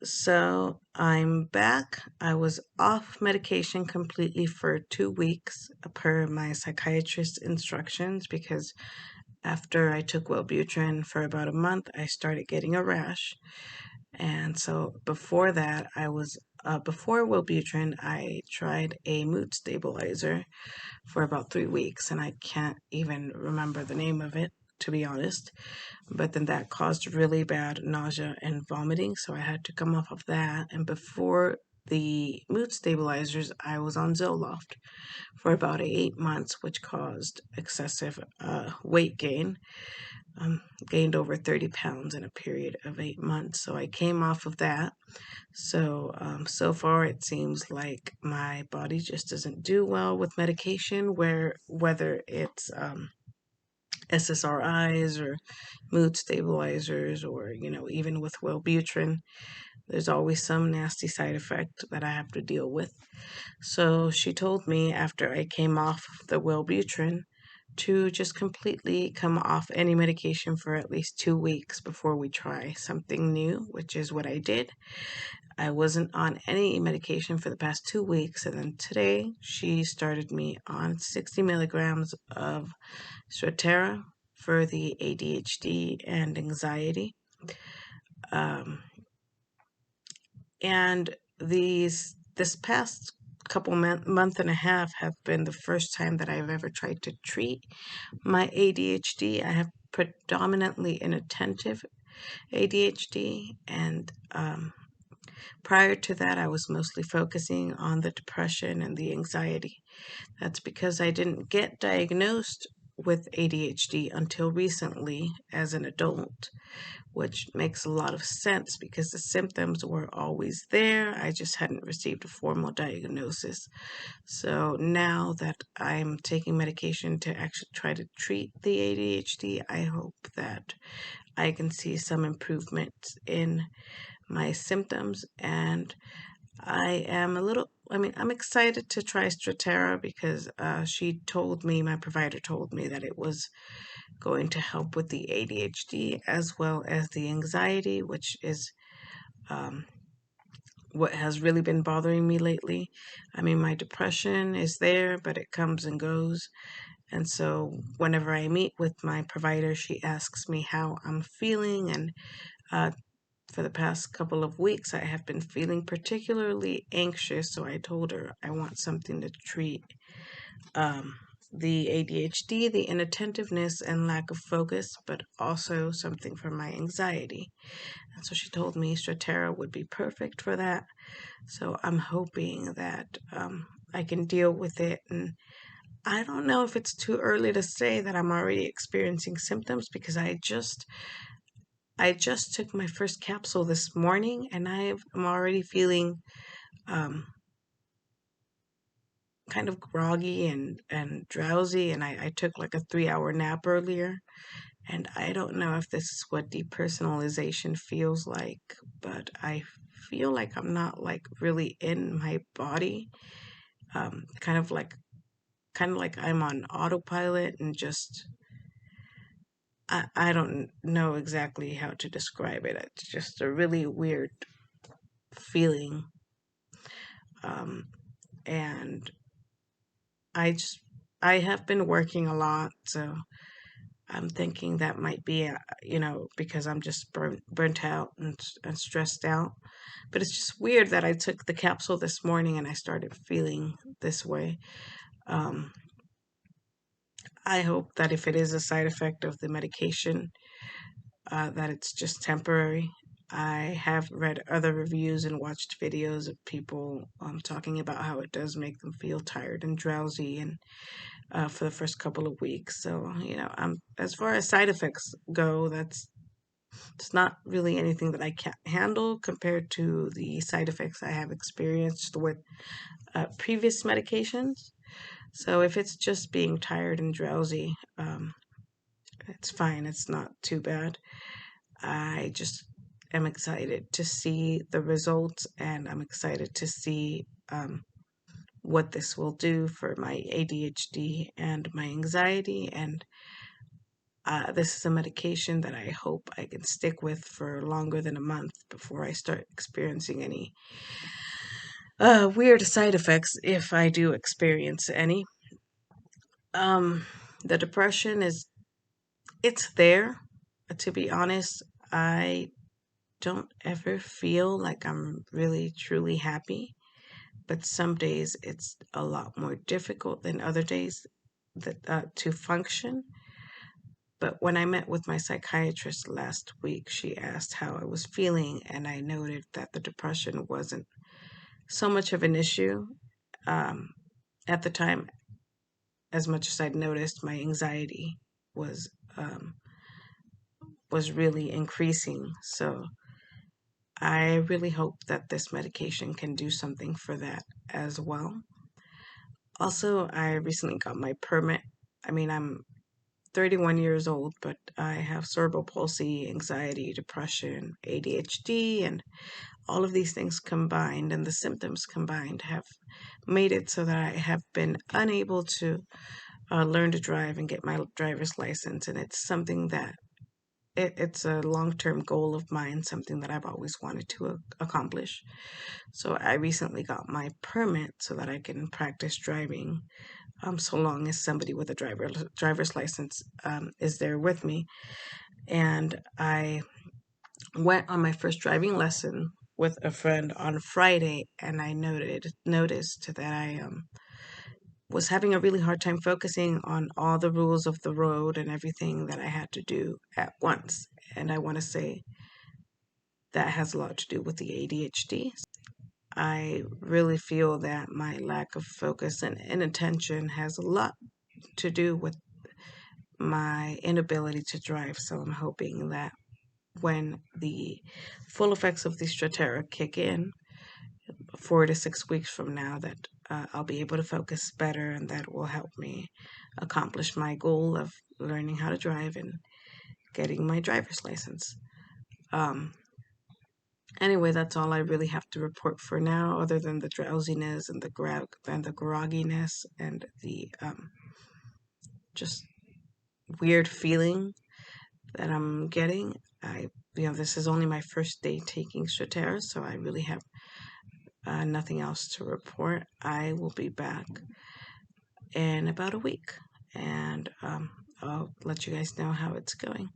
So I'm back. I was off medication completely for 2 weeks per my psychiatrist's instructions because after I took Wellbutrin for about a month, I started getting a rash. And so before that, before Wellbutrin, I tried a mood stabilizer for about 3 weeks, and I can't even remember the name of it, to be honest. But then that caused really bad nausea and vomiting, so I had to come off of that. And before the mood stabilizers, I was on Zoloft for about 8 months, which caused excessive weight gain. Gained over 30 pounds in a period of 8 months. So I came off of that. So far it seems like my body just doesn't do well with medication, whether it's SSRIs or mood stabilizers, or even with Wellbutrin, there's always some nasty side effect that I have to deal with. So she told me after I came off the Wellbutrin to just completely come off any medication for at least 2 weeks before we try something new, which is what I did. I wasn't on any medication for the past 2 weeks, and then today she started me on 60 milligrams of Strattera for the ADHD and anxiety. Um, and this past month and a half have been the first time that I've ever tried to treat my ADHD. I have predominantly inattentive ADHD, and prior to that, I was mostly focusing on the depression and the anxiety. That's because I didn't get diagnosed with ADHD until recently as an adult, which makes a lot of sense because the symptoms were always there. I just hadn't received a formal diagnosis. So now that I'm taking medication to actually try to treat the ADHD, I hope that I can see some improvements in my symptoms. And I'm excited to try Strattera because my provider told me that it was going to help with the ADHD as well as the anxiety, which is um, what has really been bothering me lately. I mean, my depression is there, but it comes and goes. And so whenever I meet with my provider, she asks me how I'm feeling. And uh, for the past couple of weeks, I have been feeling particularly anxious. So I told her I want something to treat um, the ADHD, the inattentiveness, and lack of focus, but also something for my anxiety. And so she told me Strattera would be perfect for that. So I'm hoping that I can deal with it. And I don't know if it's too early to say that I'm already experiencing symptoms because I just took my first capsule this morning, and I'm already feeling um, kind of groggy and drowsy. And I took like a 3 hour nap earlier. And I don't know if this is what depersonalization feels like, but I feel like I'm not like really in my body. Um, kind of like kind of like I'm on autopilot and just I don't know exactly how to describe it. It's just a really weird feeling. Um, and I I have been working a lot, so I'm thinking that might be, because I'm just burnt out and stressed out. But it's just weird that I took the capsule this morning and I started feeling this way. Um, I hope that if it is a side effect of the medication, that it's just temporary. I have read other reviews and watched videos of people talking about how it does make them feel tired and drowsy, and for the first couple of weeks. So, as far as side effects go, that's it's not really anything that I can't handle compared to the side effects I have experienced with previous medications. So if it's just being tired and drowsy, it's fine. It's not too bad. I just am excited to see the results, and I'm excited to see what this will do for my ADHD and my anxiety. And This is a medication that I hope I can stick with for longer than a month before I start experiencing any weird side effects, if I do experience any. Um, the depression it's there. To be honest, I don't ever feel like I'm really truly happy, but some days it's a lot more difficult than other days to function. But when I met with my psychiatrist last week, she asked how I was feeling, and I noted that the depression wasn't so much of an issue um, at the time. As much as I'd noticed, my anxiety was um, was really increasing. So I really hope that this medication can do something for that as well. Also, I recently got my permit. I mean, I'm 31 years old, but I have cerebral palsy, anxiety, depression, ADHD, and all of these things combined and the symptoms combined have made it so that I have been unable to learn to drive and get my driver's license. And it's something that it's a long-term goal of mine, something that I've always wanted to accomplish. So I recently got my permit so that I can practice driving, so long as somebody with a driver's license is there with me. And I went on my first driving lesson with a friend on Friday, and I noticed that I was having a really hard time focusing on all the rules of the road and everything that I had to do at once. And I want to say that has a lot to do with the ADHD. I really feel that my lack of focus and inattention has a lot to do with my inability to drive. So I'm hoping that when the full effects of the Strattera kick in 4 to 6 weeks from now, that I'll be able to focus better, and that will help me accomplish my goal of learning how to drive and getting my driver's license. Um, anyway, that's all I really have to report for now, other than the drowsiness and the grogginess and the just weird feeling that I'm getting. This is only my first day taking Strattera, so I really have nothing else to report. I will be back in about a week, and I'll let you guys know how it's going.